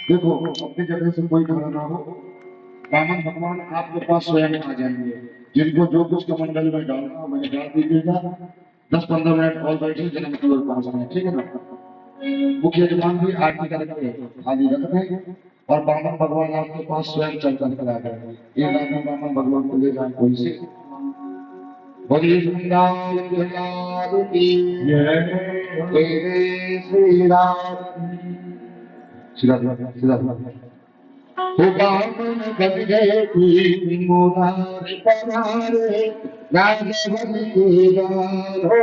देखो अपनी जगह से कोई खड़ा ना हो, वामन भगवान आपके पास स्वयं आ जाएंगे। जिनको जो कुछ कमंडल में डालना हो मैंने डाल दीजिएगा। 10-15 मिनट और बैठिए, जन्म की ओर पहुंच रहे हैं, ठीक है ना। मुख्य यजमान भी आरती करके खाली रख दें और वामन भगवान आपके पास स्वयं चल कर आ गए। एक आदमी वामन भगवान को ले जाए कोई से। बोलिए श्रीराम की जय, श्री राम सीधा हो बामन बन गए मुरारी परारे राजवन के हो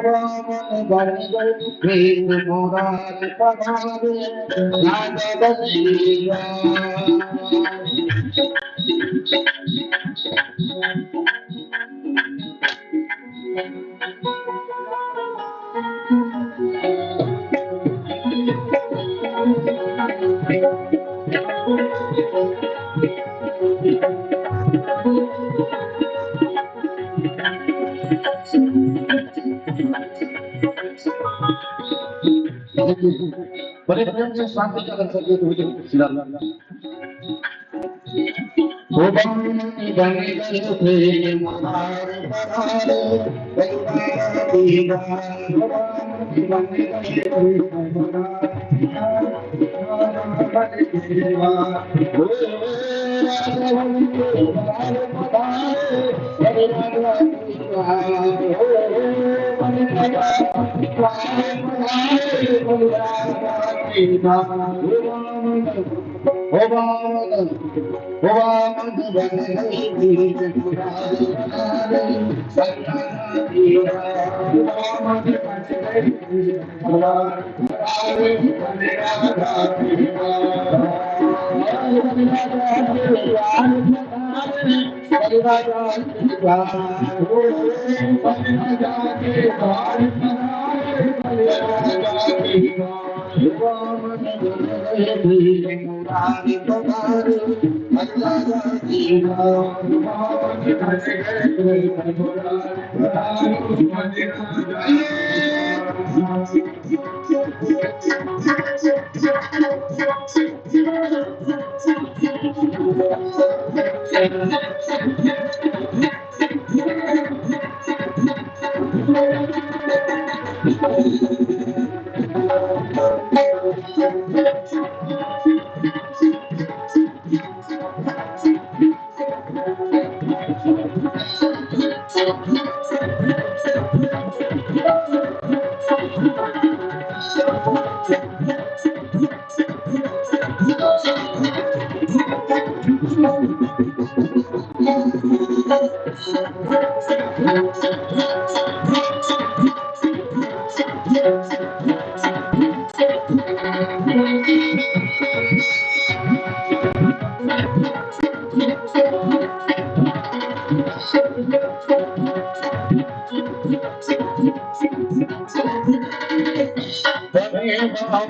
बामन बन गए मुरारी परारे राजवन बड़े प्रेम से शांति का दर्शन देते हुए सीधा हो बामन बन गए मुरारी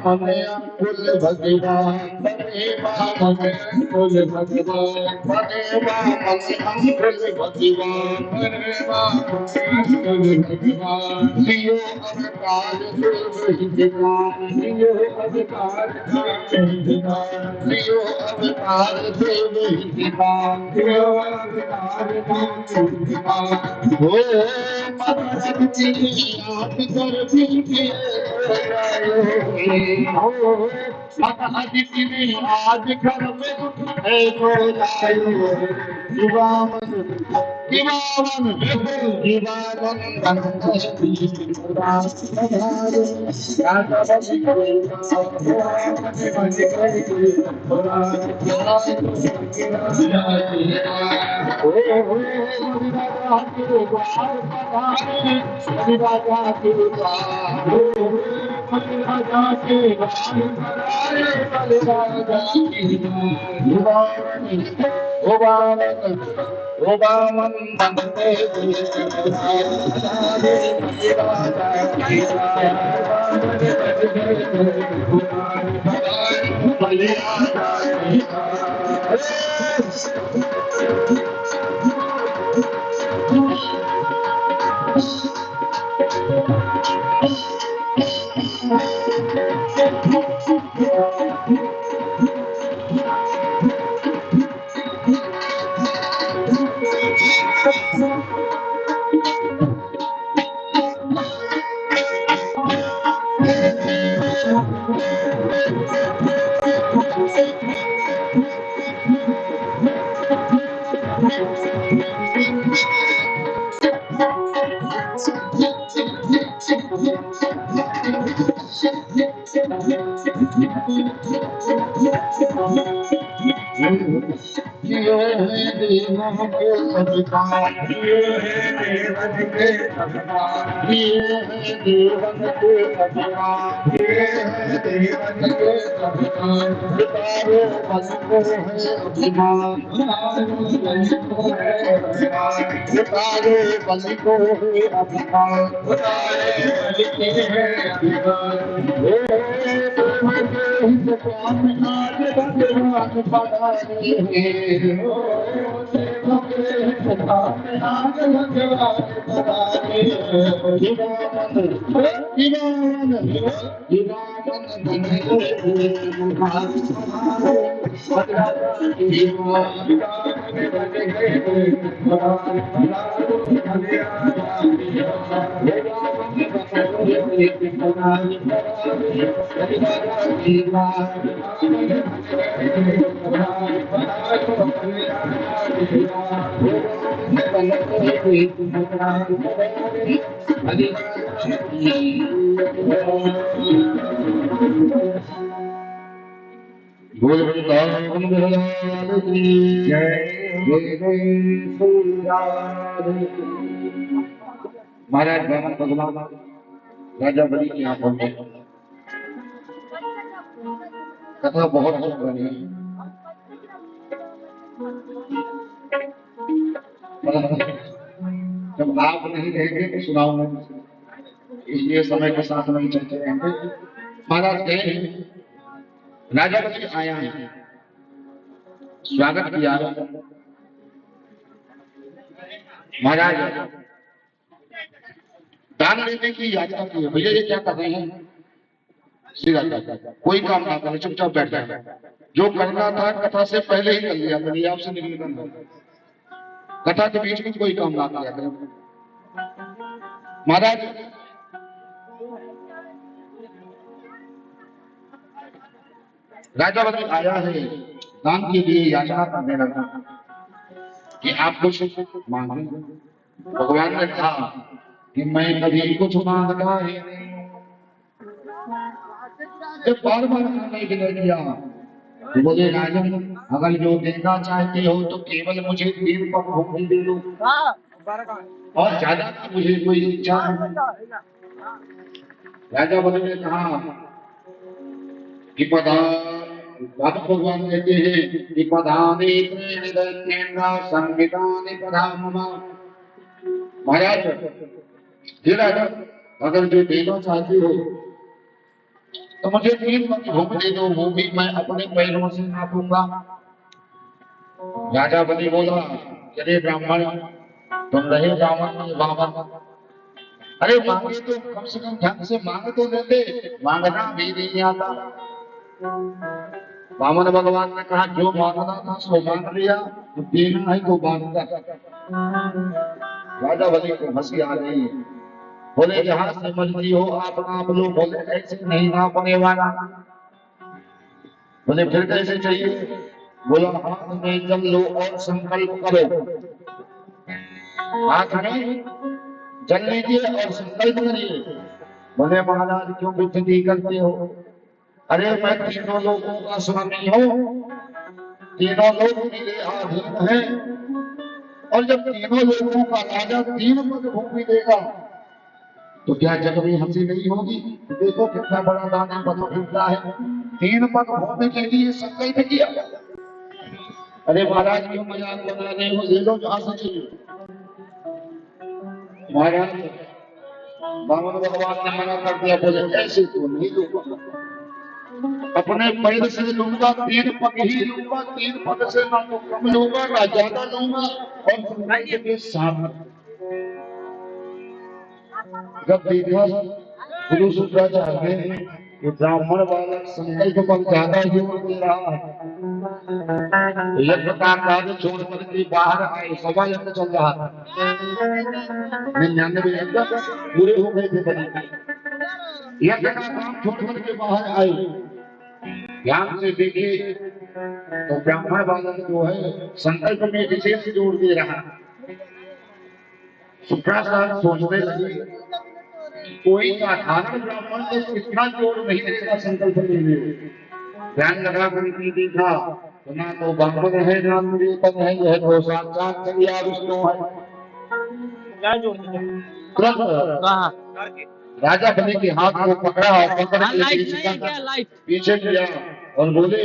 मने कुल भगवान बने मने कुल भगवान बने मने कुल भगवान बने कुल भगवान लियो अवतार देवहिमान लियो अवतार देवहिमान लियो अवतार देवहिमान लियो अवतार देवहिमान हो मत याद कर भी अदिति ने आज घर में है तो लायो दीवान दीवान दीवान Obaman bande जियो है देवों के अभिमान जियो है देवन के अभिमान जियो है देवन के अभिमान जियो है देवन के अभिमान उतारो बल को है अभिमान उतारो बल को है अभिमान उतारो बल को है अभिमान उतारो बल के है अभिमान स्वामी आज भगवान पधारे आज भगवान पधारे बोल महाराज भगवान भगवान राजा बलि की आंखों में कथा बहुत बनी है। जब आप नहीं रहेंगे तो सुनाऊंगा, इसलिए समय के साथ नहीं चलते रहेंगे। महाराज गए, राजा बलि आया है, स्वागत किया। महाराज दान लेने की याचना की है। भैया ये क्या कर रहे हैं? सीधा कोई काम ना करे, चुपचाप बैठ जाए। जो करना था कथा से पहले ही कर लिया। मैंने आपसे निवेदन है, कथा के बीच में कोई काम ना किया करें। महाराज राजा बलि आया है, दान के लिए याचना करने लगा कि आप कुछ मांगे। भगवान ने कहा कि मैं कभी कुछ मांगता ही नहीं। जब बार बार करने के लिए किया तो बोले राजन अगर जो देखना चाहते हो तो केवल मुझे 3 पग भूमि दे दो और ज्यादा की मुझे कोई इच्छा नहीं। राजा बलि ने कहा कि भगवान कहते हैं कि पदानि संविधानि पदाममा। महाराज हे राजा, अगर जो देना चाहते हो तो मुझे 3 पग भूमि दे दो, वो भी मैं अपने पैरों से नापूंगा। राजा बलि बोला, अरे ब्राह्मण, तुम रहे ब्राह्मण में बाबा, अरे मांगे तो कम से कम ढंग से मांग तो देते, मांगना भी नहीं आता। वामन भगवान ने कहा जो मांगना था सो मांग लिया, तो देना है तो मांगता। राजा बलि को हंसी आ गई, बोले जहां से मर्जी हो आप नाप लो। बोले ऐसे नहीं नापने वाला। बोले फिर कैसे चाहिए? बोला हाथ में जल लो और संकल्प करो। हाथ में जल लीजिए और संकल्प करिए। बोले महाराज क्यों विद्यार्थी करते हो? अरे मैं तीनों लोगों का स्वामी हूँ, तीनों लोग मेरे अधीन हैं, और जब तीनों लोगों का राजा 3 पग भूमि देगा तो क्या जग में हंसी नहीं होगी? देखो कितना बड़ा दाना बना फिरता है, 3 पग भूमि के लिए संकल्प किया। अरे महाराज क्यों मजाक बना रहे हो? ले लो जहां से चाहिए। महाराज वामन भगवान ने मना कर दिया, बोले ऐसे तो नहीं लूंगा, अपने पैर से लूंगा, 3 पग ही लूंगा, 3 पग से ना तो कम लूंगा ना ज्यादा लूंगा। और संकल्प के साथ जब देखा गुरु शुक्राचार्य ने ये ब्राह्मण बालक संकल्प पर ज्यादा जोर दे रहा है, यज्ञ का कार्य छोड़ करके बाहर आए। सभा यज्ञ चल रहा था, 99 यज्ञ पूरे हो गए थे बलि के। यज्ञ का काम छोड़ करके बाहर आए, ध्यान से देखे तो ब्राह्मण बालक जो है संकल्प में विशेष जोर दे रहा है। शुक्राचार्य सोचने लगे कोई साधारण ब्राह्मण तो इतना जोर नहीं देगा संकल्प लेने। ध्यान लगा करके देखा तो ना तो ब्राह्मण है ना निरूपण है, यह तो साक्षात कलिया विष्णु है। राजा बलि के हाथ को पकड़ा और पकड़ के पीछे किया और बोले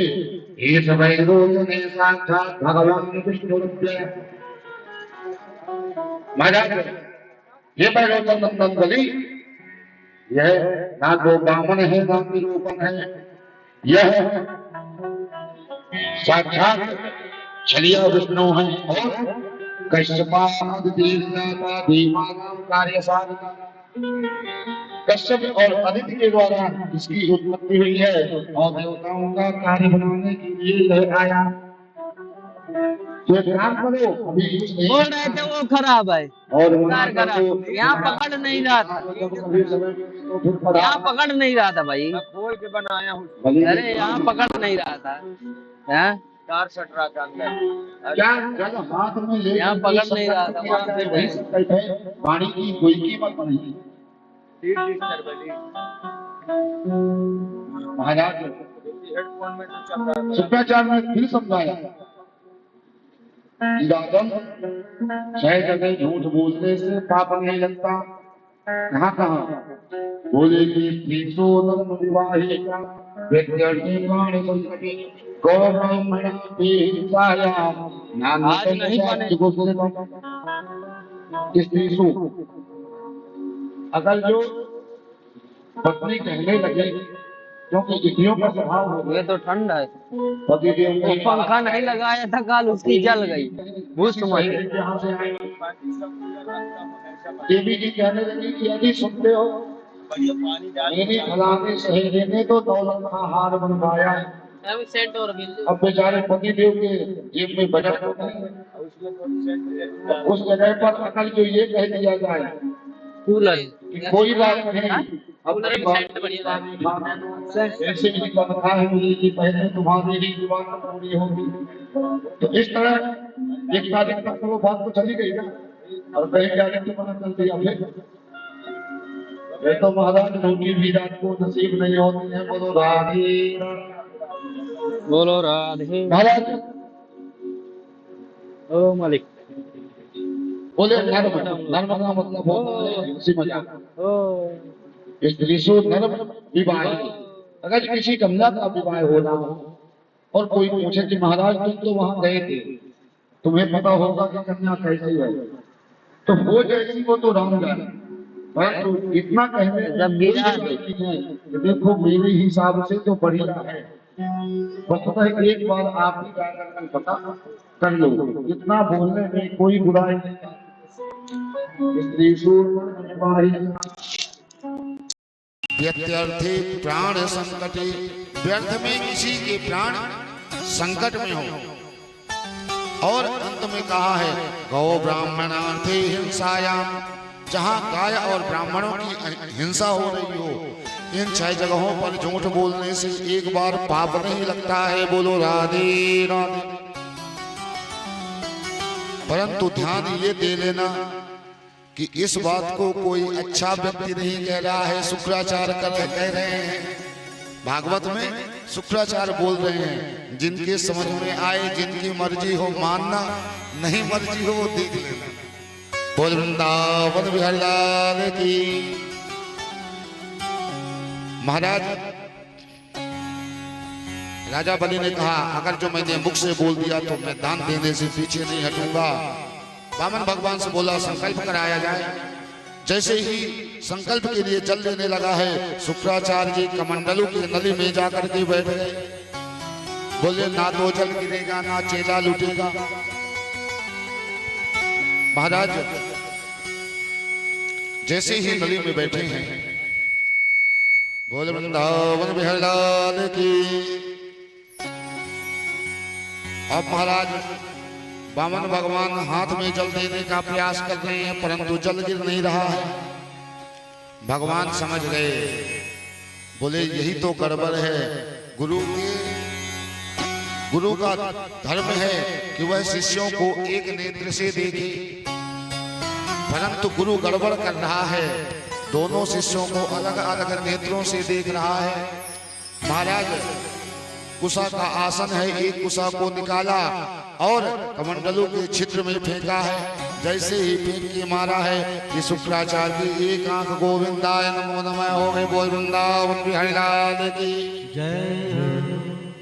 ये समय रोज ने साक्षात भगवान विष्णु रूप। महाराज ये बैठो नंदन बलि, यह ना तो ब्राह्मण है ना निरूपण है, यह साक्षात छलिया विष्णु है और कश्यपाद देवता धीमानाम कार्य साधना। कश्यप और आदित्य के द्वारा इसकी उत्पत्ति हुई है और देवताओं का कार्य बनाने के लिए यह आया। तो एक काम करो, अभी बोल रहे थे वो खराब है और यहाँ पकड़ नहीं रहा था, यहाँ पकड़ नहीं रहा था भाई, खोल के बनाया हूँ। अरे यहाँ पकड़ नहीं रहा था, हैं? तार सट रहा था अंदर। क्या जब हाथ में ले यहाँ पकड़ नहीं रहा था, वहाँ पे वही संकल्प है, पानी की कोई कीमत नहीं। महाराज हेडफोन में तो चल रहा था। शुक्राचार्य ने फिर समझाया, दादम 6 जगह झूठ बोलने से पाप नहीं लगता। कहाँ कहाँ? बोले कि त्रिशूलम विवाहिता विद्यार्थी प्राण संकटे गौरवमणा हिंसायाम आज नहीं बने। इस त्रिशूल अगर जो पत्नी कहने लगे, क्योंकि स्त्रियों का स्वभाव हो ये तो ठंड है, पति देव वो पंखा नहीं लगाया था कल, उसकी जल गई भूस मच। देवी जी कहने लगी कि यदि सुनते हो मेरी फलाने सहेली ने तो दौलत का हार बनवाया है। अब बेचारे पति देव के जेब में बजट होता है, उस जगह पर अकल जो ये कह दिया जाए कूलर कि कोई बात नहीं, अब ऐसे ही तनख्वाह है कि पहले तुम्हारी ही जुबान पूरी होगी। तो इस तरह एक तारीख तक तो वो बात तो चली गई ना, और कहीं जाने के पता चल दिया फिर तो महाराज रोटी भी रात को नसीब नहीं होती है। बोलो राधे बोलो राधे। महाराज ओ मालिक। बोले नर्म, नर्म का मतलब होता है हंसी मजाक। ओ स्त्रीषु नर्म विवाह। अगर किसी कन्या का विवाह होना हो और कोई पूछे कि महाराज तुम तो वहां गए थे, तुम्हें पता होगा कि कन्या कैसी है, तो वो जैसी वो तो राम जाने, परंतु इतना कहने जब गिरा कि देखो मेरे हिसाब से तो बढ़िया है, बस एक बार आप ही जाकर के पता कर लो। इतना बोलने में कोई बुराई नहीं। स्त्रीषु व्यत्यर्थे प्राण संकटे, व्यर्थ में किसी के प्राण संकट में हो। और अंत में कहा है गौ ब्राह्मणार्थे हिंसायाम, जहां गाय और ब्राह्मणों की हिंसा हो रही हो, इन 6 जगहों पर झूठ बोलने से एक बार पाप नहीं लगता है। बोलो राधे राधे। परंतु ध्यान ये दे लेना कि इस बात को कोई अच्छा व्यक्ति नहीं कह रहा है, शुक्राचार्य कह रहे हैं। भागवत में शुक्राचार्य बोल रहे हैं, जिनके समझ में आए, जिनकी मर्जी हो मानना, नहीं मर्जी हो वो देख लेना। बोल वृंदावन बिहारी लाल की। महाराज राजा बलि ने कहा, अगर जो मैंने मुख से बोल दिया तो मैं दान देने से पीछे नहीं हटूंगा। वामन भगवान से बोला संकल्प कराया जाए। जैसे ही संकल्प के लिए जल लेने लगा है, शुक्राचार्य जी कमंडलू की नली में जाकर के बैठ गए। बोले ना तो जल गिरेगा ना चेला लूटेगा। महाराज जैसे ही नली में बैठे हैं, बोले वृंदावन बिहारी लाल की। अब महाराज वामन भगवान हाथ में जल देने का प्रयास कर रहे हैं, परंतु जल गिर नहीं रहा है। भगवान समझ गए, बोले यही तो गड़बड़ है। गुरु का धर्म है कि वह शिष्यों को एक नेत्र से देखे, परंतु गुरु गड़बड़ कर रहा है, दोनों शिष्यों को अलग अलग नेत्रों से देख रहा है। महाराज कुशा का आसन है, एक कुशा को निकाला और कमंडलू के छिद्र में फेंका है। जैसे ही फेंक के मारा है कि शुक्राचार्य की एक आंख गोविंदाय नमो नमः हो गई। बोल वृंदावन बिहारी लाल की जय।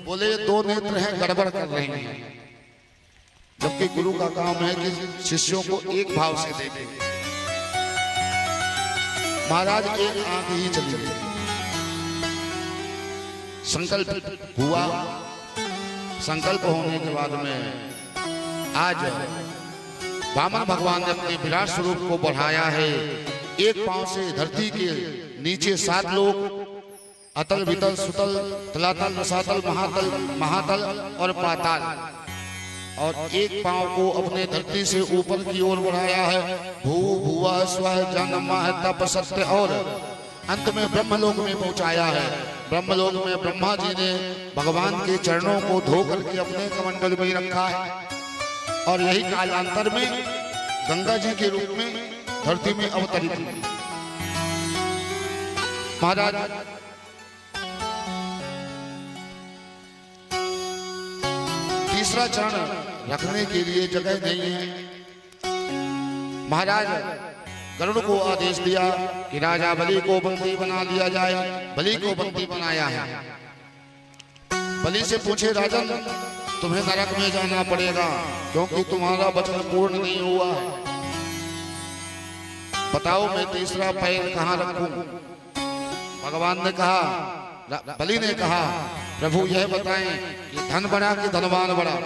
बोले 2 नेत्र हैं, गड़बड़ कर रहे हैं, जबकि गुरु का काम है कि शिष्यों को एक भाव से देखे। महाराज एक आंख ही चली गई। संकल्प हुआ। संकल्प होने के बाद में आज वामन भगवान ने अपने विराट स्वरूप को बढ़ाया है। एक पांव से धरती के नीचे 7 लोक, अतल वितल सुतल तलातल रसातल महातल महातल और पाताल, और एक पांव को अपने धरती से ऊपर की ओर बढ़ाया है। भू भुवा स्व जन्म तप सत्य, और अंत में ब्रह्मलोक में पहुंचाया है। ब्रह्मलोक में ब्रह्मा जी ने भगवान के चरणों को धो करके अपने कमंडल में रखा है, और यही कालांतर में गंगा जी के रूप में धरती में अवतरित हुई। महाराज तीसरा चरण रखने के लिए जगह नहीं है। महाराज गरुड़ को आदेश दिया कि राजा बलि को बंदी बना लिया जाए। बलि को बंदी बनाया है। बलि से पूछे, राजन तुम्हें नरक में जाना पड़ेगा क्योंकि तुम्हारा वचन पूर्ण नहीं हुआ है। बताओ मैं तीसरा पैर कहाँ रखूं? भगवान ने कहा, बलि ने कहा, प्रभु यह बताएं कि धन बड़ा कि धनवान बड़ा?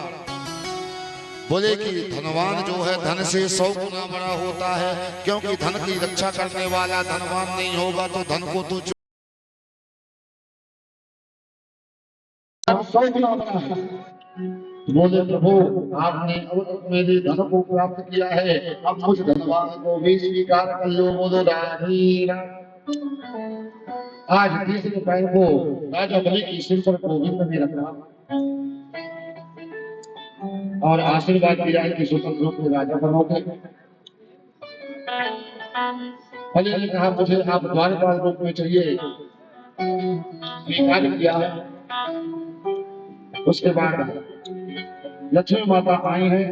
बोले कि धनवान जो है धन से 100 गुना बड़ा होता है, क्योंकि धन की रक्षा करने वाला धनवान नहीं होगा तो धन को तो 100 गुना बड़ा है। बोले प्रभु आपने मेरे धन को प्राप्त किया है, अब मुझ धनवान को भी स्वीकार कर लो। बोलो राधे राधे। आज तीसरे पैर को राजा बलि की सिर पर गोविंद ने रखा और आशीर्वाद दिया कि स्वतंत्र रूप में राजा बनोगे। बलि ने कहा, मुझे आप द्वारपाल रूप में चाहिए, स्वीकार किया। उसके बाद लक्ष्मी माता आई है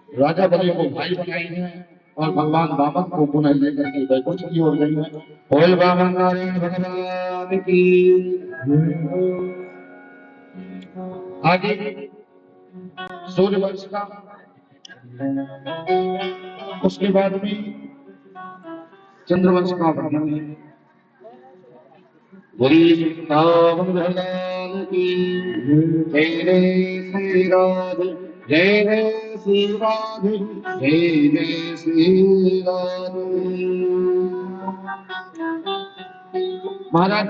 राजा बलि को भाई बनाई है और भगवान वामन को पुनः लेकर के वैकुंठ की ओर गई है। बोल वामन नारायण भगवान की। आगे सूर्यवंश का, उसके बाद में चंद्रवंश का वर्णन है। बोलिए वृंदावन भगवान की जय। रे श्री राधे जय, रे श्री राधे जय, रे श्री राधे। महाराज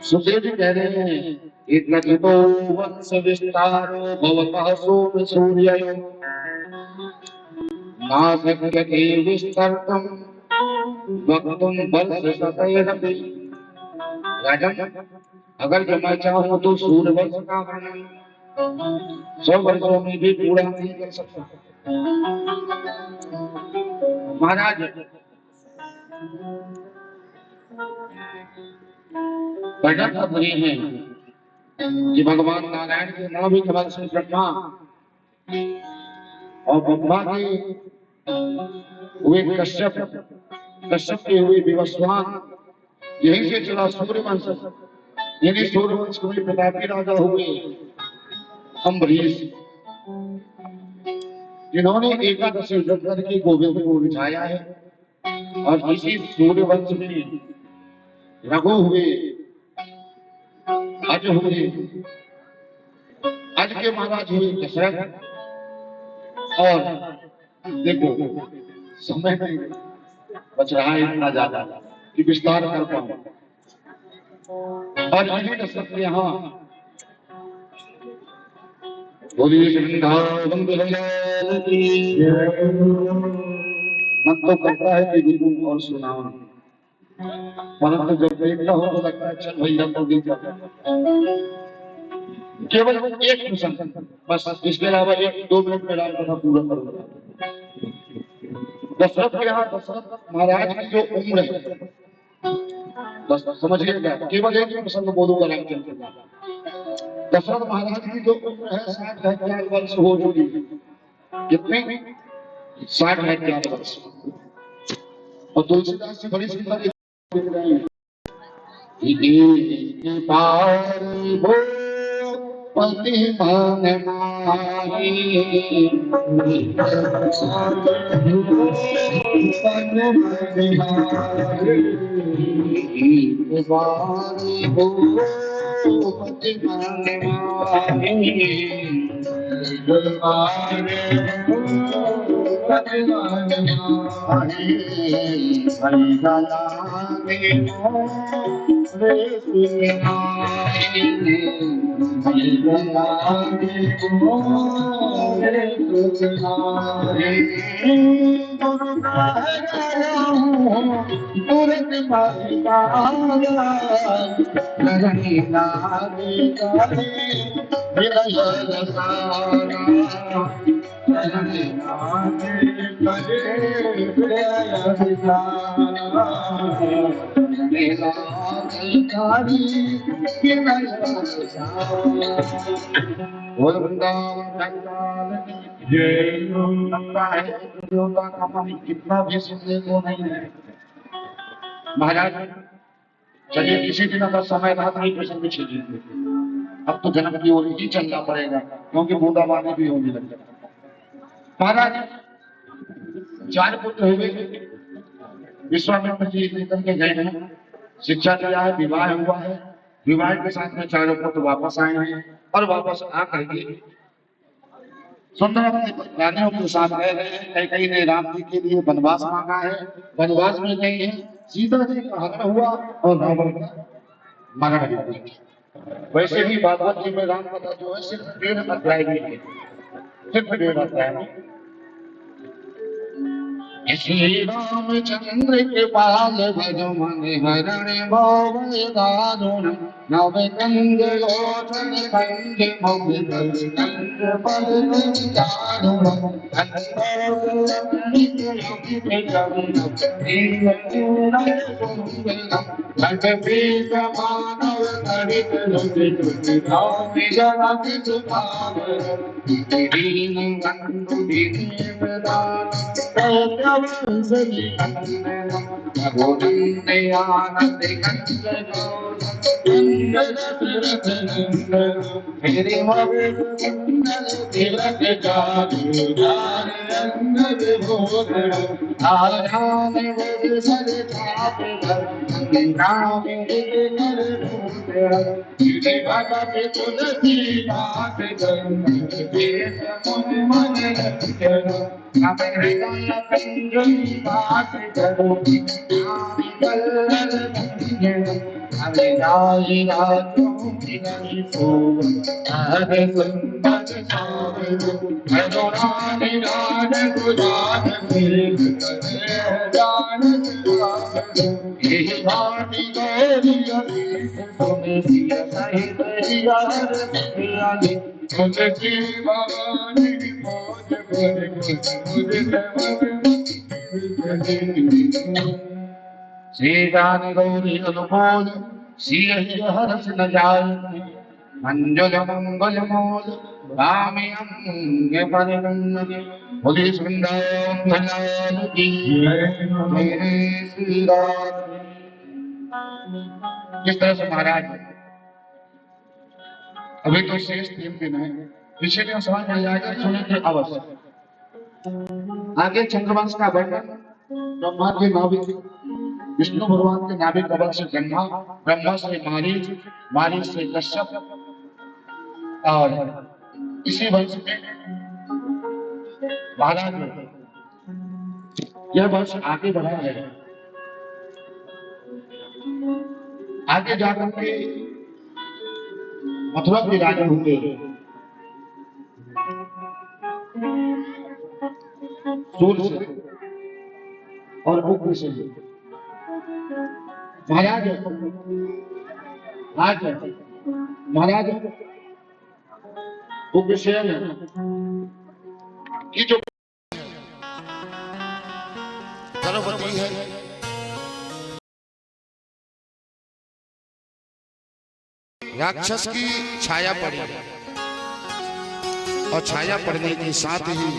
सुखदेव जी कह रहे हैं, इतनो वंश विस्तारो भवतः सोम सूर्ययो ना शक्यते विस्तर्तुं वक्तुं वर्षशतैरपि। राजन, अगर जो मैं चाहूं तो सूर्य वंश का वर्णन 100 वर्षों में भी पूरा नहीं कर सकता। महाराज प्रकट कर रहे हैं कि भगवान नारायण के नाम ही कमल से ब्रह्मा और ब्रह्मा के हुए कश्यप, कश्यप के हुए विवस्वान, यहीं से चला सूर्यवंश। यदि सूर्यवंश के प्रतापी राजा हुए अम्बरीश, जिन्होंने एकादशी व्रत करके गोविंद को रिझाया है। और इसी सूर्यवंश में रघु हुए, अज हुए, अज के महाराज हुए दशरथ। और देखो समय नहीं बच रहा है इतना ज्यादा कि विस्तार कर पाऊं। और इन्हीं दशरथ के यहाँ बोलिए वृंदावन भगवान की जय। मन तो करता है कि देखूं और सुनाऊं, परंतु जब देखता हूं तो लगता है चल भैया तो नहीं जाता। केवल एक प्रसंग बस, इसके अलावा 1-2 मिनट में राम कथा पूरा करूंगा। दशरथ के यहाँ दशरथ महाराज की जो उम्र है, बस समझिएगा, केवल एक प्रसंग बोलूंगा रामचंद्र का। दशरथ महाराज की जो उम्र है 60 वर्ष हो चुकी है। कितने? 60 वर्ष। और तुलसीदास जी बड़ी सुंदर लिख रहे हैं, पति मन माही कितना भी सुनने को नहीं है। महाराज चलिए किसी दिन अगर समय रहा तो प्रसंग छीनेंगे। अब तो जन्म की ओर ही चलना पड़ेगा क्योंकि बूढ़ावादी भी होने लग जाता। महाराज 4 पुत्र हुए, विश्वामित्र जी निकल के गए हैं, शिक्षा दिया है, विवाह हुआ है। विवाह के साथ में 4 पुत्र वापस आए हैं और वापस आकर के सुंदर रानियों के साथ रह रहे हैं। कैकेयी ने राम जी के लिए वनवास मांगा है, वनवास में गए हैं। सीता जी का हरण हुआ और रावण का मरण हुआ। वैसे भी भागवत जी में राम कथा जो है सिर्फ 1.5 अध्याय में है, सिर्फ 1.5 अध्याय में। श्री रामचंद्र के पाल भज मन हरण भव दारुण नव कंद लोचन कंद मुख कंद पद दारुण मानव करित श्री गान गौरी अनुकूल श्री हर्ष न जाय मंजुल मंगल मोल रामे अंग परिगण्य बोले वृंदावन लाल की जय श्री राम। जिस तरह से महाराज अभी तो शेष 3 दिन है, इसीलिए समझ में आएगा, सुने थे अवश्य। आगे चंद्रवंश का वर्णन, ब्रह्मा के नाभिक विष्णु भगवान के नाभिक कमल से ब्रह्मा, ब्रह्मा से मारीच, मारीच से कश्यप, और इसी वंश में महाराज यह वंश आगे बढ़ा है। आगे जाकर के मथुरा के राजा होंगे सूर्य से और उग्र से। महाराज महाराज उग्रसेन की जो गर्भवती है, राक्षस की छाया पड़ी और छाया पड़ने के साथ ही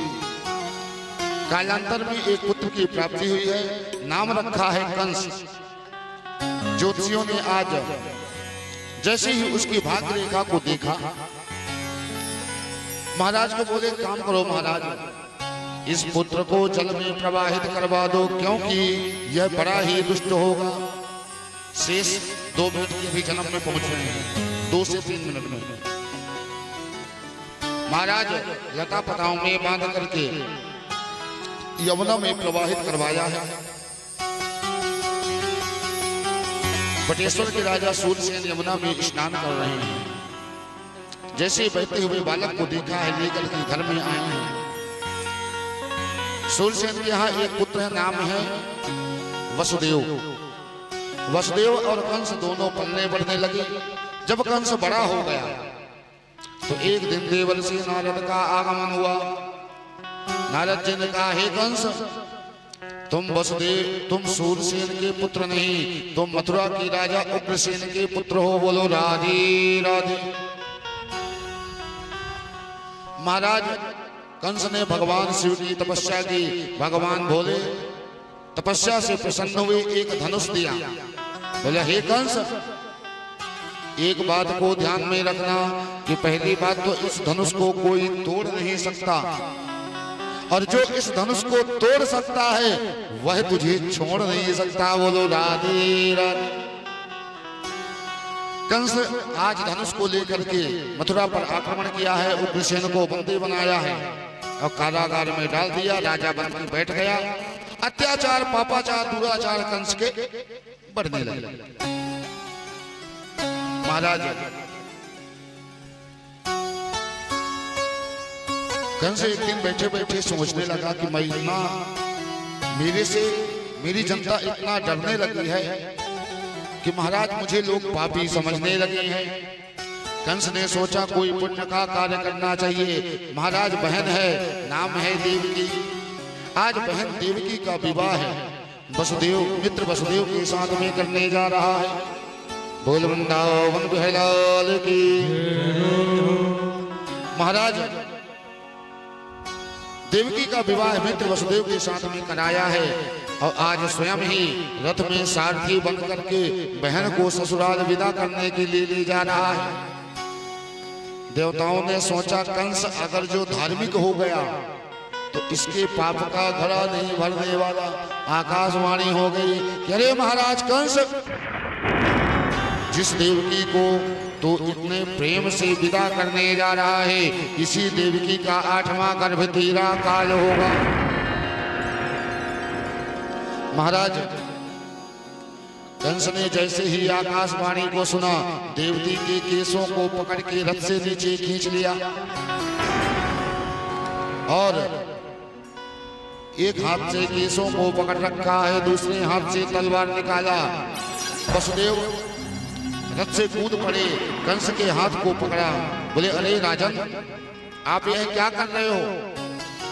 कालांतर में एक पुत्र की प्राप्ति हुई है। नाम रखा है कंस। ज्योतिषियों ने आज जैसे ही उसकी भाग्य रेखा को देखा, महाराज को बोले काम करो महाराज, इस पुत्र को जल में प्रवाहित करवा दो, क्योंकि यह बड़ा ही दुष्ट होगा। शेष 2 मिनट के भी जन्म में पहुंच रहे हैं, 2 से 3 मिनट में। महाराज लता पताओं में बांध करके यमुना में प्रवाहित करवाया है। बटेश्वर के राजा सूर्यसेन यमुना में स्नान कर रहे हैं। जैसे बहते हुए बालक को देखा है, लेकर के घर में आए हैं। सूर्यसेन के यहाँ एक पुत्र है, नाम है वसुदेव। वसुदेव और कंस दोनों पलने बढ़ने लगे। जब कंस बड़ा हो गया तो एक दिन देवर्षि नारद का आगमन हुआ। नारद जी ने कहा, हे कंस, तुम वसुदेव, तुम सूर्यसेन के पुत्र नहीं, तुम मथुरा की राजा उग्रसेन के पुत्र हो। बोलो राधे राधे। महाराज कंस ने भगवान शिव की तपस्या की। भगवान भोले तपस्या से प्रसन्न हुए, एक धनुष दिया। बोले, हे कंस, एक बात को ध्यान में रखना कि पहली बात तो इस धनुष को कोई तोड़ नहीं सकता, और जो इस धनुष को तोड़ सकता है वह तुझे छोड़ नहीं सकता। बोलो राधे राधे। कंस आज धनुष को लेकर के मथुरा पर आक्रमण किया है, उग्रसेन को बंदी बनाया है और कारागार में डाल दिया। राजा बन के बैठ गया। अत्याचार, पापाचार, दुराचार कंस के बढ़ने लगे। महाराज कंस एक दिन बैठे बैठे सोचने लगा कि मैं इतना मेरे से मेरी जनता इतना डरने लगी है कि महाराज मुझे लोग पापी समझने लगे हैं। कंस ने सोचा कोई पुण्य का कार्य करना चाहिए। महाराज बहन है, नाम है देवकी। आज बहन देवकी का विवाह है वसुदेव, मित्र वसुदेव के साथ में करने जा रहा है। बोल वृंदावन बिहारी लाल की। महाराज देवकी का विवाह मित्र वसुदेव के साथ में कराया है और आज स्वयं ही रथ में सारथी बन करके बहन को ससुराल विदा करने के लिए ले जा रहा है। देवताओं ने सोचा कंस अगर जो धार्मिक हो गया तो इसके पाप का घड़ा नहीं भरने वाला। आकाशवाणी हो गई कि अरे महाराज कंस, जिस देवकी को तो इतने प्रेम से विदा करने जा रहा है, इसी देवकी का 8वां गर्भ तेरा काल होगा। महाराज कंस ने जैसे ही आकाशवाणी को सुना, देवती के केसों को पकड़ के रथ से नीचे खींच लिया और एक हाथ से केसों को पकड़ रखा है, दूसरे हाथ से तलवार निकाला। वसुदेव रथ से कूद पड़े, कंस के हाथ को पकड़ा। बोले अरे राजन, आप यह क्या कर रहे हो?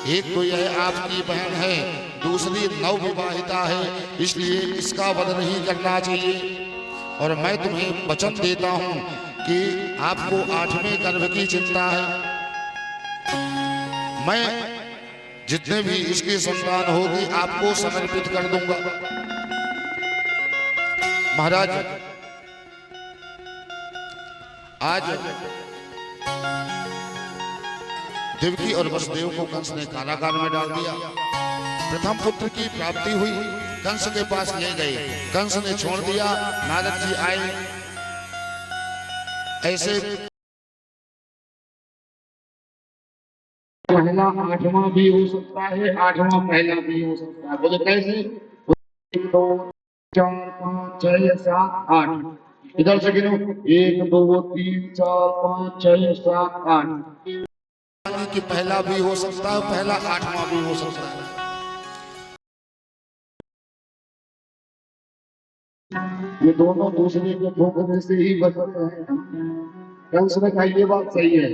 एक तो यह आपकी बहन है, दूसरी नवविवाहिता है, इसलिए इसका वध नहीं करना चाहिए। और मैं तुम्हें वचन देता हूं कि आपको 8वें गर्भ की चिंता है। मैं जितने भी इसकी संतान होगी आपको समर्पित कर दूंगा। महाराज आज देवकी और वसुदेव को कंस ने कारागार में डाल दिया। प्रथम पुत्र की प्राप्ति हुई, कंस के पास ले गए, कंस ने छोड़ दिया। नारद जी आए, ऐसे पहला 8वां भी हो सकता है, 8वां पहला भी हो सकता है। बोले कैसे? 1 2 4 5 6 7 8। इधर से गिनो 1 2 3 4 5 6 7 8। कि पहला भी हो सकता है, पहला 8वां भी हो सकता है। ये दोनों दूसरे के ठोकने से ही बच रहे हैं। कंस ने कहा ये बात सही है।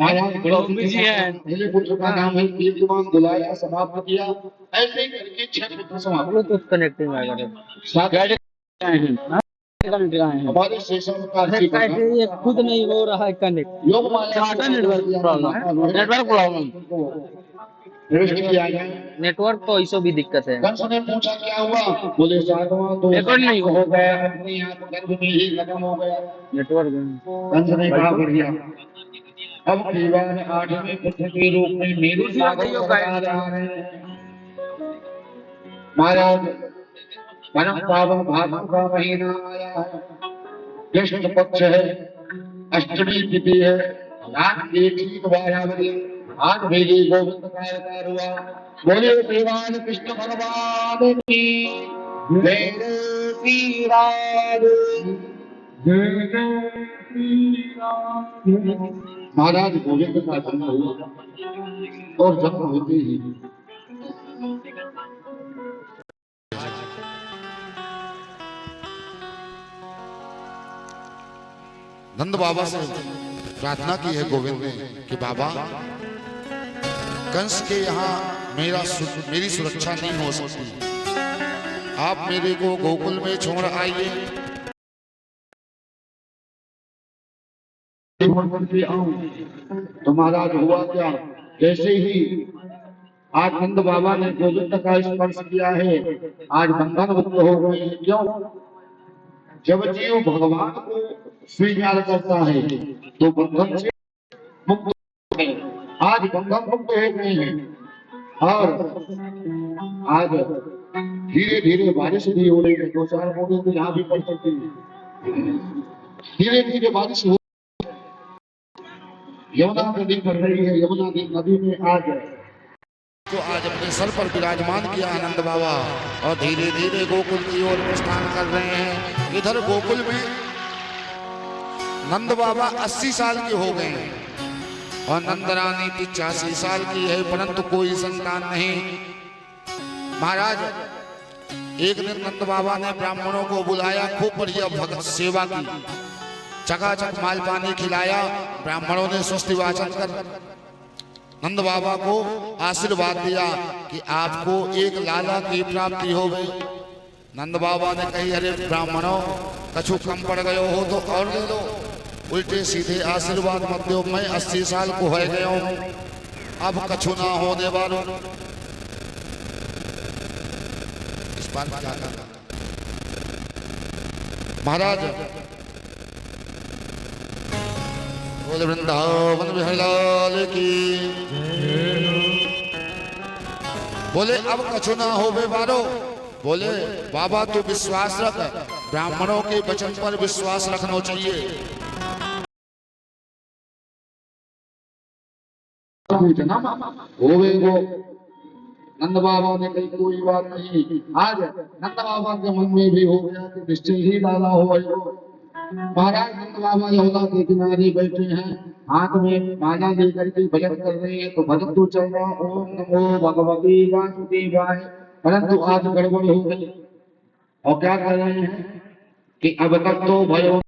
महाराज पहले पुत्र का नाम है कीर्तिमान, बुलाया, समाप्त किया। ऐसे ही करके 6 पुत्र समाप्त। कनेक्टिंग हमारे स्टेशन का ये खुद नहीं हो रहा है कनेक्ट। योग माया नेटवर्क प्रॉब्लम, प्रविष्ट किया गया। नेटवर्क तो ऐसो भी दिक्कत है। कंस ने पूछा क्या हुआ? बोले 7वां तो रिकॉर्ड नहीं हो गया, अपने आप गर्भ में ही खत्म हो गया। नेटवर्क कंस ने कहा बढ़िया, अब केवल 8वें पुत्र के रूप में मेरे स्वागत करा रहा है। महाराज परम पावन भादव का महीना आया है, कृष्ण पक्ष है, अष्टमी तिथि है, रात के ठीक 12 बजे 8 बजे गोविंद का अवतार हुआ। बोले भगवान कृष्ण भगवान की जय श्री राम। महाराज गोविंद का जन्म हुआ और जन्म होते ही नंद बाबा से प्रार्थना की है गोविंद ने कि बाबा कंस के यहाँ मेरी सुरक्षा नहीं हो सकती, आप मेरे को गोकुल में छोड़ आइए। तो महाराज हुआ क्या? जैसे ही आज नंद बाबा ने गोविंद का स्पर्श किया है, आज बंधन मुक्त हो गए हैं। क्यों? जब जीव भगवान को स्वीकार करता है तो बंधन से मुक्त होते हैं। आज बंधन मुक्त हो गए हैं और आज धीरे धीरे बारिश भी हो रही है। 2-4 बूंदें तो यहाँ भी पड़ सकती है। धीरे धीरे बारिश हो, यमुना नदी बढ़ रही है। यमुना नदी में आज तो आज अपने सर पर विराजमान किया आनंद बाबा और धीरे धीरे गोकुल की ओर प्रस्थान कर रहे हैं। इधर गोकुल में नंद बाबा 80 साल के हो गए हैं और नंदरानी 85 साल की है परंतु कोई संतान नहीं। महाराज एक दिन नंद बाबा ने ब्राह्मणों को बुलाया, खूब बढ़िया भगत सेवा की, चकाचक माल पानी खिलाया। ब्राह्मणों ने स्वस्ति वाचन कर नंद बाबा को आशीर्वाद दिया कि आपको एक लाला की प्राप्ति हो गई। नंद बाबा ने कही, अरे ब्राह्मणों कछु कम पड़ गयो हो तो और दे दो, उल्टे सीधे आशीर्वाद मत दो। मैं 80 साल को हो गया हूं, अब कछु ना होने वालों। इस बार क्या करना महाराज? बोले वृंदावन बिहारी लाल की। बोले अब कछु ना हो बे बारो। बोले बाबा तू विश्वास रख, ब्राह्मणों के वचन पर विश्वास रखना चाहिए। नंद बाबा ने कही कोई बात नहीं। आज नंद बाबा के मन में भी हो गया कि निश्चय ही लाला हो। महाराज नंद बाबा यमुना के किनारे बैठे हैं, हाथ में माला लेकर के भजन कर रहे हैं। तो भजन तो चल रहा, ओम नमो भगवते वासुदेवाय। परंतु आज गड़बड़ हो गई और क्या कर रहे हैं कि अब तक तो भयो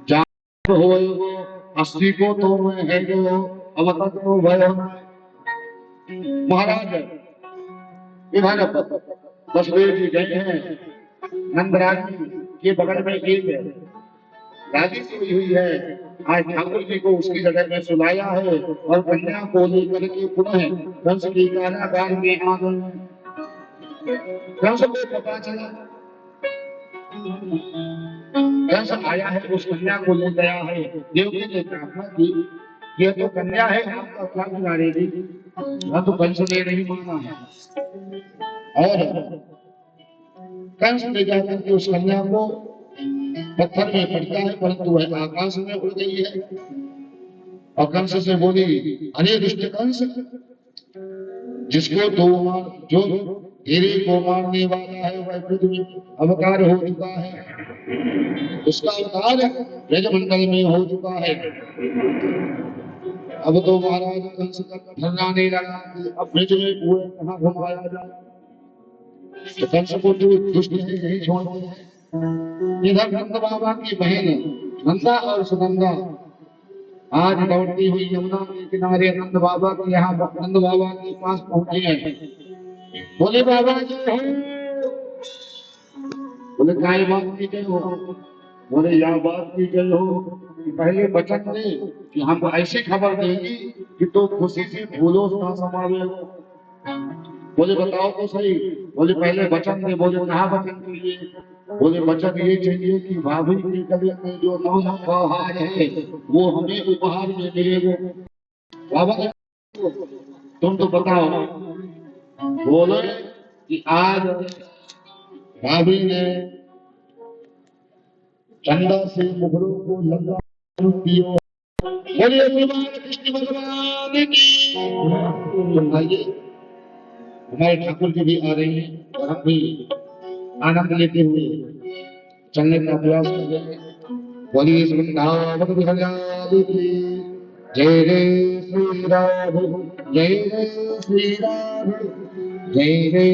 जान हो 80 को तो मैं है जो, अब तक तो भयो। महाराज इधर बसवेर जी गए हैं, नंदराज के बगल में एक राजी सोई हुई है। आज ठाकुर जी को उसकी जगह में सुलाया है और कन्या को लेकर के पुनः कंस के कारागार में आ गए। कंस को पता चला, कंस आया है, उस कन्या को ले गया है। देवकी ने प्रार्थना की, ये तो कन्या है, आपका क्या बिगाड़ेगी? वह तो कंस ने नहीं माना है और कंस ले जाकर के उस कन्या को पत्थर में पड़ता है, परंतु वह आकाश में उड़ गई है। और कंस से बोली, अरे दुष्ट कंस, जिसको तो जो तेरे को मारने वाला है वह पृथ्वी अवतार हो चुका है, उसका अवतार ब्रजमंडल में हो चुका है। अब तो महाराज कंस का धर्राने लगा कि अब ब्रज में पूरे कहाँ घुमाया जाए। तो कंस को जो दुष्ट नहीं छोड़ते हैं। इधर नंद बाबा की बहन नंदा और सुनंदा आज दौड़ती हुई यमुना के किनारे नंद बाबा के यहाँ नंद बाबा के पास पहुंची है। बोले बाबा जी हो। बोले काय बात की गई हो? बोले यह बात की गई हो कि पहले वचन दे कि हमको ऐसी खबर देगी कि तो खुशी से फूलों का समावे हो। बोले बताओ तो सही। बोले पहले वचन दे। बोले कहा वचन चाहिए? बोले वचन ये चाहिए कि भाभी के गले में जो 9 का हार है वो हमें उपहार में मिलेगा। बाबा तुम तो बताओ। बोले कि आज भाभी ने चंदा से मुखड़ों को लगा दियो। बोलिए भगवान कृष्ण भगवान की। सुनाइए, हमारे ठाकुर जी भी आ रहे हैं और हम भी आनंद लेते हुए चलने का प्रयास कर रहे हैं। बोलिए वृंदावन बिहारी लाल की जय। रे श्री राधे जय, रे श्री राधे जय, रे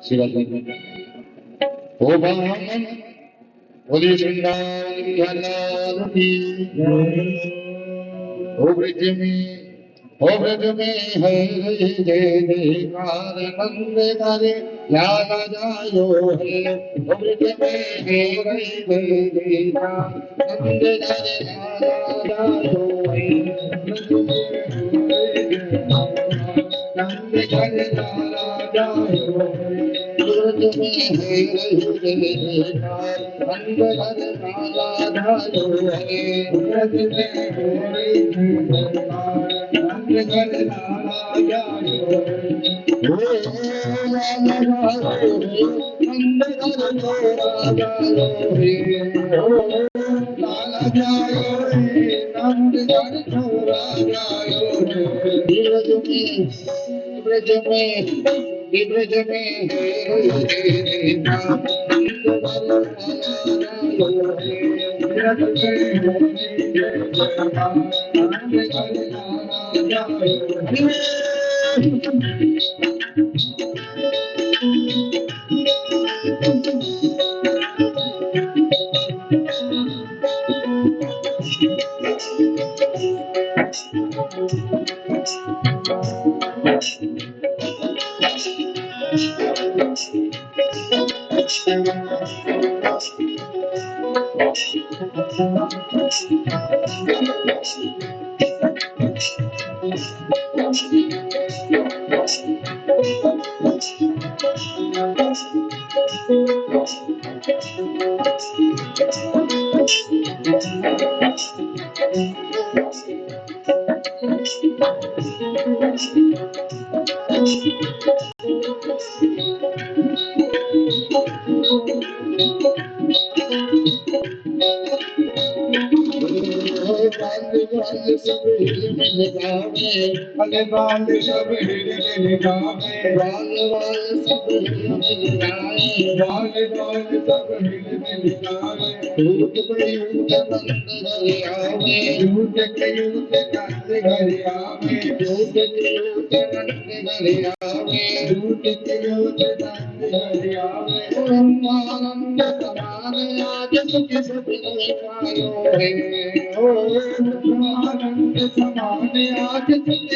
श्री राधे। ओ बामन बोलिए वृंदावन बिहारी लाल की जय। ओ ब्रज में है जय जयकार नंद करे लाला जायो है। ओ ब्रज में है जय जयकार नंद करे लाला जायो है। नंद करे लाला जायो है। ब्रज में है जय जयकार नंद करे लाला जायो है। ब्रज में है जयकार नंद करे लाला जायो है। लाला जायो है नंद करे लाला जायो है। लाला जायो है नंद करे छोरा अले बाल सब हिल गावे, बाल सब हिल गावे, बाल सब हिल गावे, दूध पे यूं नंद आवे, दूध के यूं नंद घर आवे, दूध के यूं नंद घर आवे, दूध के यूं नंद घर आवे, आनंद समान आज सुख सब पायो है, ओ आनंद समान आज सुख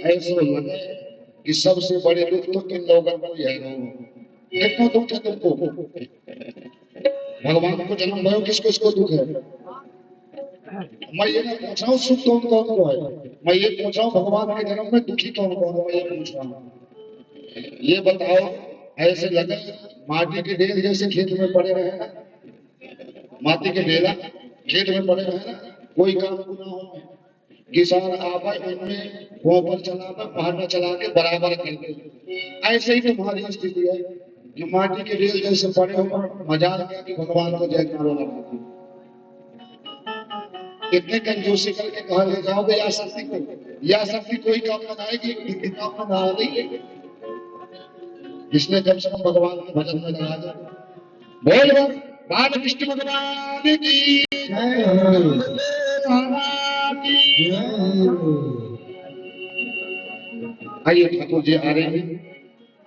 ऐसे लगे कि सबसे बड़े दुख तो किन लोगों को ही है। कितना दुख है तुमको? भगवान को जन्म भयो, किसको इसको दुख है? मैं ये नहीं पूछ रहा हूँ सुख कौन कौन को है, मैं ये पूछ रहा हूँ भगवान के जन्म में दुखी कौन कौन है, मैं ये पूछ रहा हूँ। ये बताओ, ऐसे लगे माटी के ढेर जैसे खेत में पड़े रहे ना, माटी के ढेला खेत में पड़े रहे ना, कोई काम ना हो, किसान आवे उनमें गोबर चलावे पहाड़ चला के बराबर कर दे। ऐसे ही तुम्हारी स्थिति है, जो माटी के ढेर जैसे पड़े हो, मजाल है कि भगवान को जयकारो लगाते। इतने कंजूसी करके कहा ले जाओगे या शक्ति को, या शक्ति कोई काम बनाएगी, काम बना देगी। इसलिए जब से भगवान के भजन में लगा दो, बोल बाल विष्णु भगवान की आइए ठाकुर जी आ रहे हैं,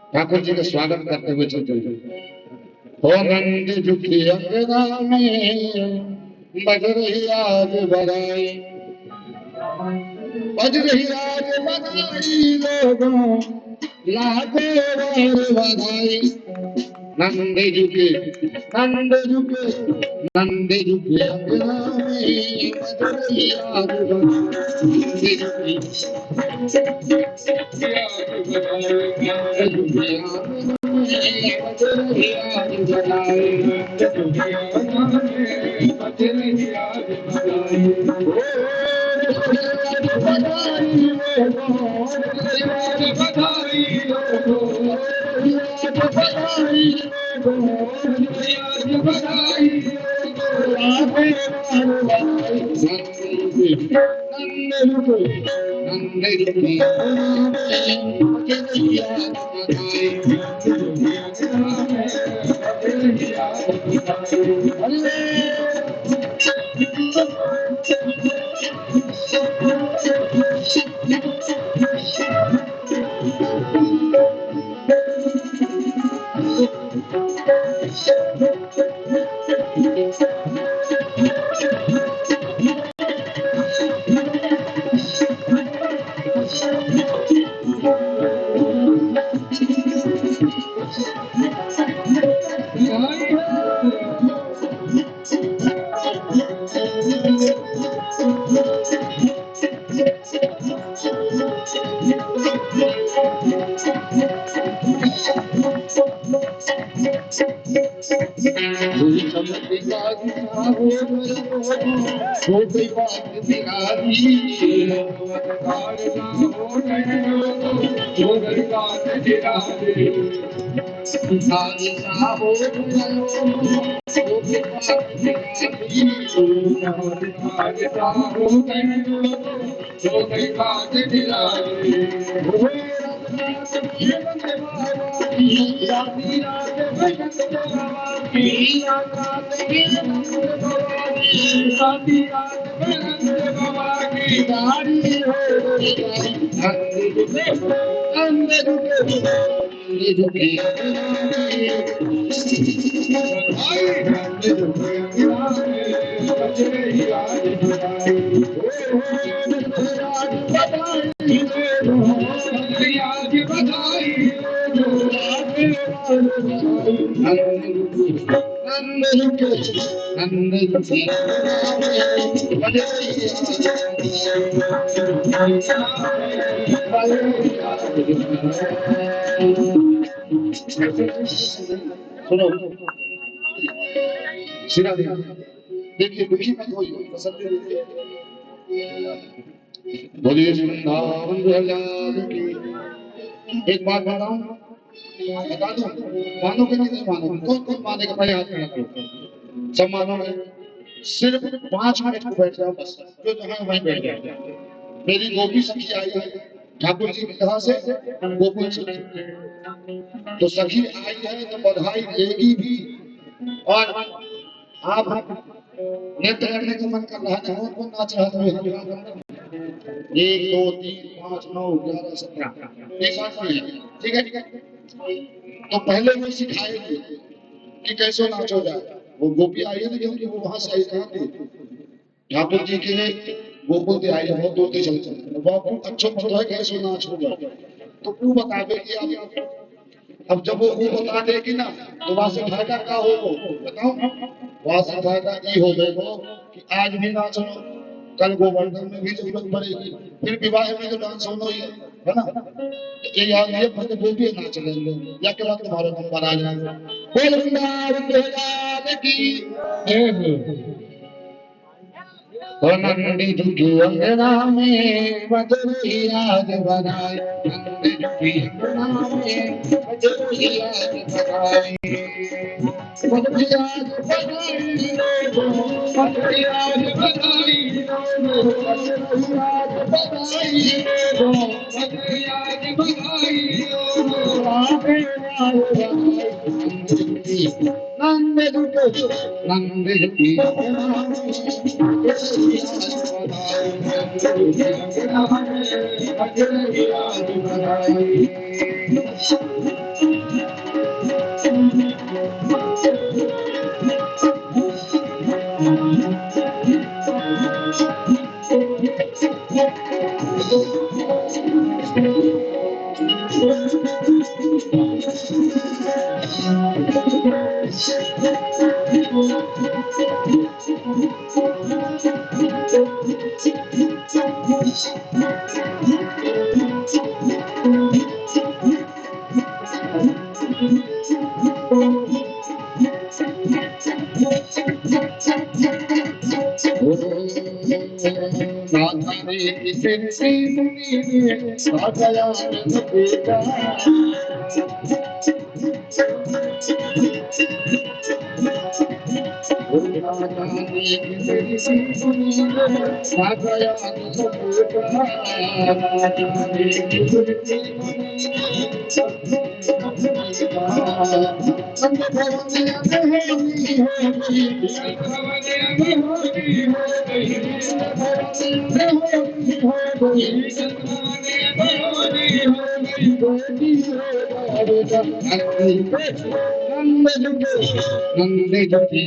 ठाकुर जी का स्वागत करते हुए चलते हुए। हो नंद झुकी अंगना में बज रही आज बधाई, बज रही आज बधाई, लोगों लाखों बार बधाई। नंद झुके नंद झुके अंगना में बज रही आज बधाई, सुनो सीधा देखिए दुखी मत होइए तसल्ली दीजिए बोलिए वृंदावन बिहारी की। एक बात बताऊं बता दूं मानो कि नहीं मानो कौन कौन मानेगा पहले हाथ में रखो सब मानोगे सिर्फ 5 मिनट को बैठ जाओ बस जो जहां वहीं बैठ जाओ। मेरी गोपी सखी आई है ठाकुर जी कहाँ से गोकुल से तो सखी आई है तो बधाई देगी भी और आप नृत्य करने का मन कर रहा है कौन कौन नाच रहा है 1 2 3 5 9 11 17 एक बात नहीं है ठीक है तो पहले वो सिखाएंगे कि कैसे नाचो जाए। वो गोपी आई है ना क्योंकि वो वहां से आई कहाँ थी ठाकुर जी के लिए गोकुल से आई है बहुत दूर से चलते बहुत अच्छा पता है कैसे नाच होगा तो वो बता देगी आप अब जब वो बता देगी ना तो वहां से फायदा क्या हो बताओ वहां से फायदा ये हो गएगा कि आज भी नाचो कल गोवर्धन में भी जरूरत पड़ेगी फिर विवाह में तो डांस होना ही है ना तो ये याद ये पहले गोपी नाच लेंगे या के बाद तुम्हारा नंबर आ जाएगा बोल वृंदावन बिहारी की नंदी दुखी अंगना में मधुरी याद बनाए नंदी दुखी अंगना में मधुरी याद बनाए मधुरी याद बनाई मधुरी याद बनाई मधुरी याद बनाई नंद दुखी नंद दुखी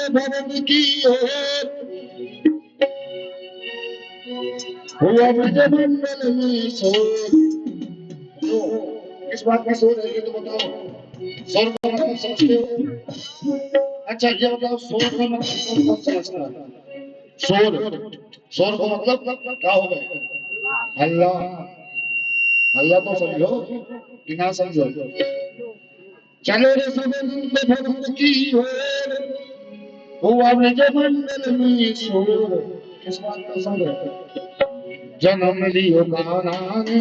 भवन की ओर हुआ ब्रजमंडल में शोर। तो किस बात की शोर है ये तो बताओ। शोर का मतलब समझते हो? अच्छा ये बताओ शोर का मतलब कौन समझता है? शोर, शोर का मतलब क्या हो गया? हल्ला। हल्ला तो समझो कि ना समझो। चलो रे सनंद भवन की ओर हुआ ब्रजमंडल में शोर। किस बात का शोर है? जन्म लियो कान्हा ने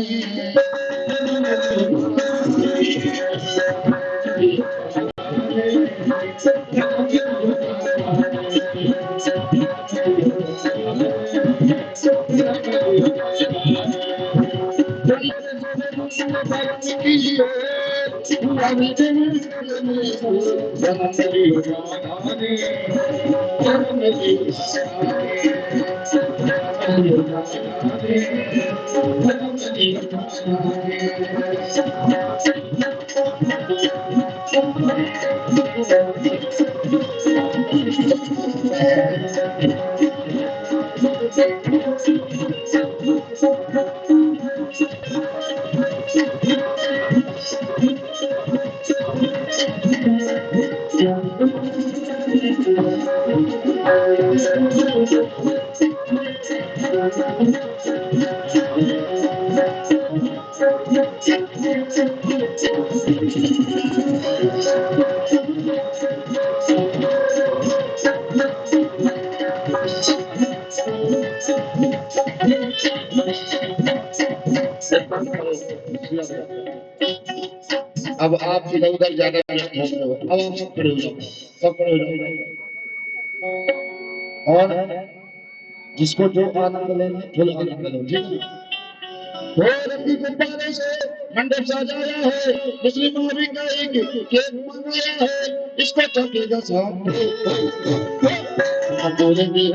अब आप इधर उधर ज्यादा व्यस्त हो रहे हो। अब आप सब खड़े हो जाओ, सब खड़े हो जाओ। और जिसको जो आनंद लेना है फुल आनंद लो, ठीक है। हो रंगी गुब्बारे से मंडप सजाया है, मुस्लिम भी गाएंगे केक मंगाया है, इसको चखेगा सब हम बोलेंगे।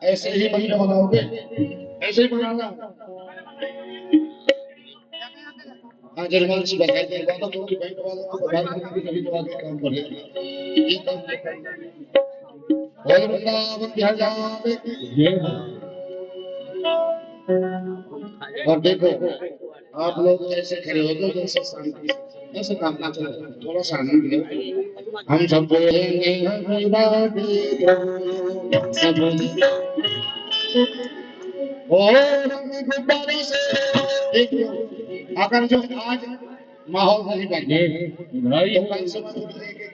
ऐसे ही महीना बनाओगे, ऐसे ही बनाना। हाँ जरमान से बताई दे बात तो कि बैंक वालों को बात करके कभी तो आगे काम करेगा। ये काम और वृंदावन बिहार जाओगे। और देखो आप लोग ऐसे खड़े हो गए जैसे शांति ऐसे काम ना चले, थोड़ा सा आनंद लो। हम सब बोलेंगे हरि राधे सब और गुब्बारे से देखो अगर जो आज माहौल नहीं बने तो कल से एक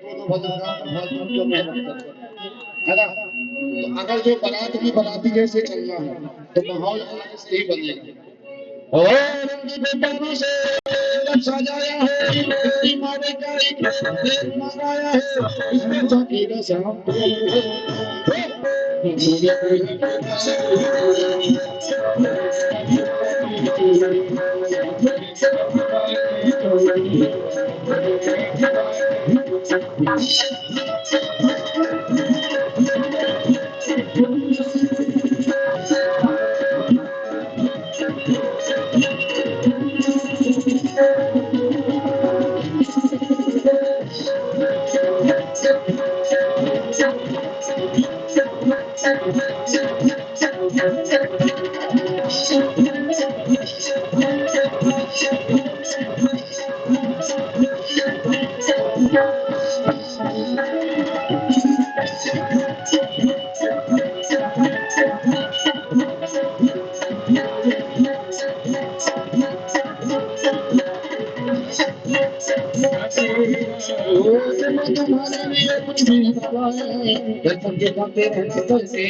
दो भजन गा फालतू क्यों मेहनत करते है ना। तो अगर जो बारात की बाराती जैसे चलना है तो माहौल आज से ही बनेगा। और रंगी बेटानों से सजाया है मेरी मारे का एक मंगाया है इसमें झांकी का शाम तुम्हारे लिए कुछ भी निकाला है गाते रहना तो से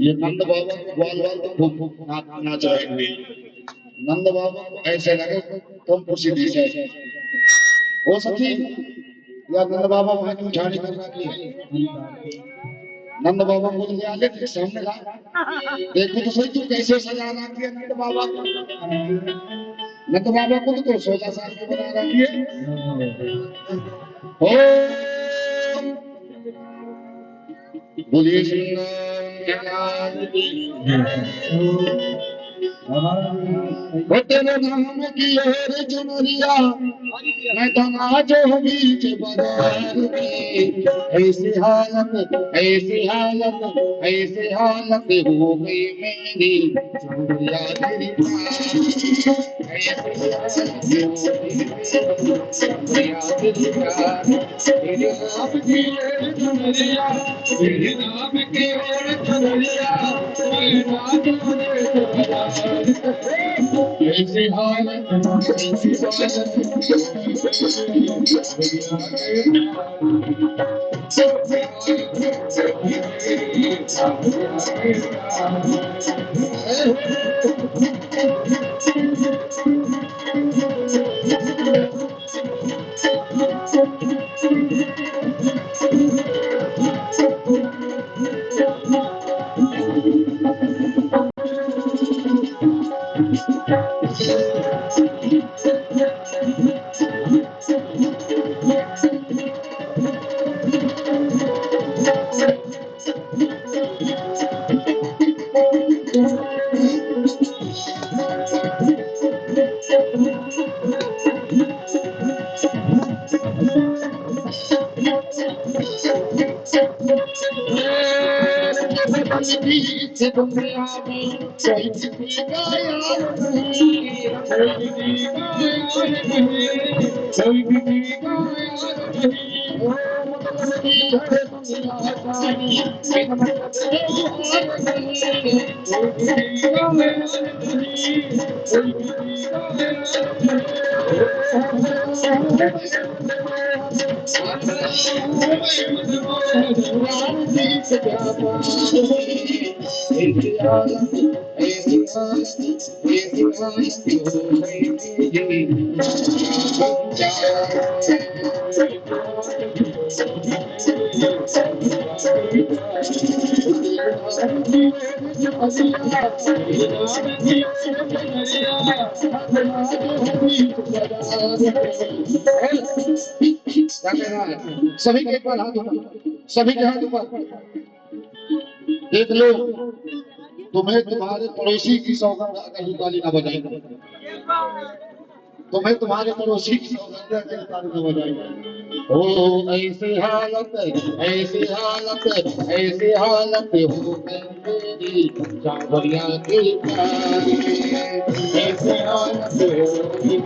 ये नंद बाबा ग्वाल को खूब नाच रहे थे। नंद बाबा को ऐसे लगे तुम खुशी दी जाए हो सकी या नंद बाबा वहां की उठाने कर रही है। नंद बाबा बोल गया ले तेरे सामने ला देखो तो सही तू कैसे सजा रखी है नंद बाबा को। नंद बाबा को तो 16 साल के बना रखी है। ओ बोलिए तेरे नाम की है चुनरिया मैं तना जो बीच बाजार की ऐसी हालत हो गई मेरी चुनरिया तेरी तेरे नाम की है चुनरिया ऐसी हालत क्या कहना है? सभी के एक बार हाथ ऊपर, सभी के हाथ ऊपर। देख लो, तुम्हें तुम्हारे पड़ोसी की सौगंध अगर ताली ना बजाएगी, तुम्हें तुम्हारे पड़ोसी की सौगंध अगर ताली ना बजाएगी। ओ ऐसी हालत, ऐसी हालत, ऐसी हालत हो गई मेरी चावरिया की प्यारी, ऐसी हालत हो गई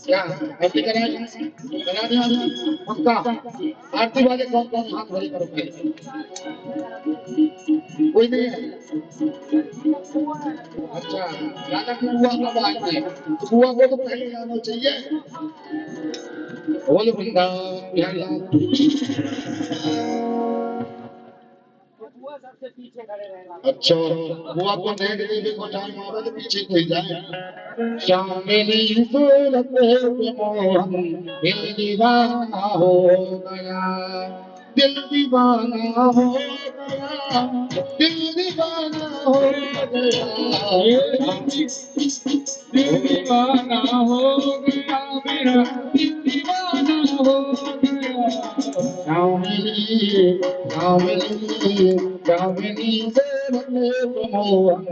क्या आरती कराएं? बना दिया पक्का। आरती वाले कौन कौन हाथ खड़े करोगे? कोई नहीं है? अच्छा, ज्यादा क्यों हुआ कब आएंगे? तो बुआ को तो पहले आना चाहिए। बोल वृंदावन बिहारी अच्छा, बुआ को देख देवी को जान मारो तो पीछे कोई जाए। श्यामिनी सूरत पे मोहन दिल दीवाना हो गया, दिल दीवाना हो गया, दिल दीवाना हो गया, दिल दीवाना हो गया मेरा, दिल दीवाना हो गया। श्यामिनी श्यामिनी श्यामिनी सूरत पे मोहन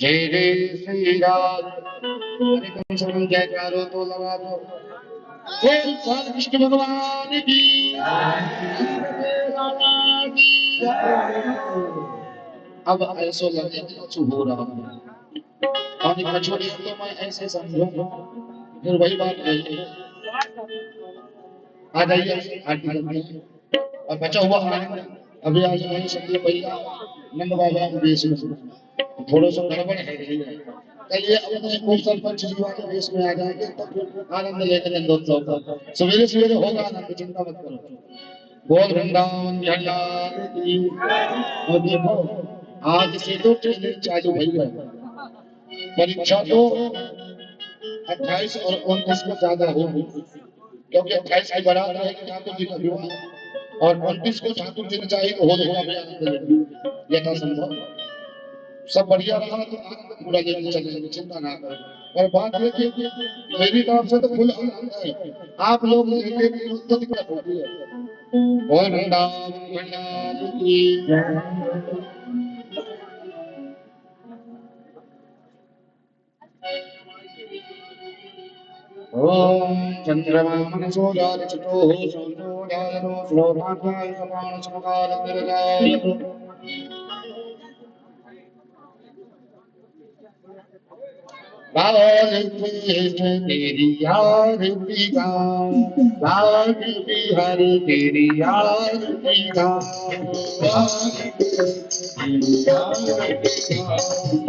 जय जय श्री राम। अरे कम से कम जयकारो तो लगा दो। जय श्री कृष्ण भगवान की, राधा की। अब ऐसा लगे कि हो रहा है। पानी का छोड़ी तो मैं ऐसे समझो फिर वही बात रही। आ जाइए आरती करते हैं और बचा हुआ आनंद अभी आज हमारे सभी भैया नंद बाबा के देश में थोड़ा सा गड़बड़ है कल ये अपने को सरपंच जी वाले देश में आ जाएंगे तो फिर आनंद लेकर नंदोत्सव का सवेरे सवेरे होगा आनंद चिंता मत करो। बोल वृंदावन बिहार की। और देखो आज से तो ट्रेनिंग चालू भई है। परीक्षा तो 28 और 29 को ज्यादा होगी क्योंकि 28 की बारात रहेगी ठाकुर जी का विवाह और 29 को ठाकुर जी ने चाहिए तो हो जाएगा यथा संभव सब बढ़िया रहा तो आनंद पूरा लेके चलेंगे चिंता ना करें। और बात ये कि मेरी तरफ से तो फुल आनंद है आप लोग लेके तो दिक्कत होती है। और वृंदावन की ओम चंद्रमा मनसो जाल चितो सोनो जालो श्लोकाय समान समकाल निर्गाय बाल तेरी आरती गाऊं बाल बिहारी तेरी आरती गाऊं तेरी आरती गाऊं